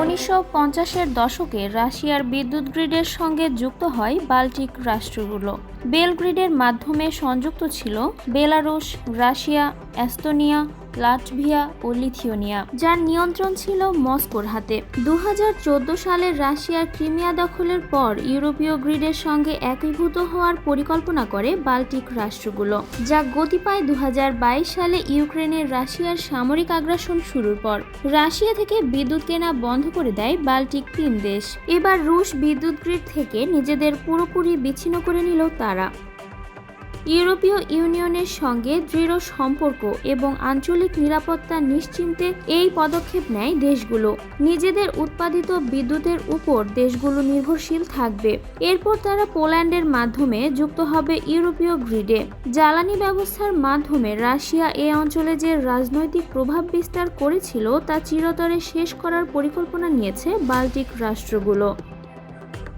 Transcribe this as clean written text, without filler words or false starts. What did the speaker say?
1950-এর দশকে রাশিয়ার বিদ্যুৎ গ্রিডের সঙ্গে যুক্ত হয় বাল্টিক রাষ্ট্রগুলো। বেলগ্রিডের মাধ্যমে সংযুক্ত ছিল বেলারুশ, রাশিয়া, এস্তোনিয়া, লাটভিয়া ও লিথুয়ানিয়া, যার নিয়ন্ত্রণ ছিল মস্কোর হাতে। 2014 সালে রাশিয়ার ক্রিমিয়া দখলের পর ইউরোপীয় গ্রিডের সঙ্গে একীভূত হওয়ার পরিকল্পনা করে বাল্টিক রাষ্ট্রগুলো, যা গতি পায় 2022 সালে ইউক্রেনের রাশিয়ার সামরিক আগ্রাসন শুরুর পর। রাশিয়া থেকে বিদ্যুৎ কেনা বন্ধ করে দেয় বাল্টিক 3 দেশ। এবার রুশ বিদ্যুৎ গ্রিড থেকে নিজেদের পুরোপুরি বিচ্ছিন্ন করে নিল তারা। ইউরোপীয় ইউনিয়নের সঙ্গে দৃঢ় সম্পর্ক এবং আঞ্চলিক নিরাপত্তা নিশ্চিন্তে এই পদক্ষেপ নেয় দেশগুলো। নিজেদের উৎপাদিত বিদ্যুতের উপর দেশগুলো নির্ভরশীল থাকবে। এরপর তারা পোল্যান্ডের মাধ্যমে যুক্ত হবে ইউরোপীয় গ্রিডে। জ্বালানি ব্যবস্থার মাধ্যমে রাশিয়া এই অঞ্চলে যে রাজনৈতিক প্রভাব বিস্তার করেছিল তা চিরতরে শেষ করার পরিকল্পনা নিয়েছে বাল্টিক রাষ্ট্রগুলো।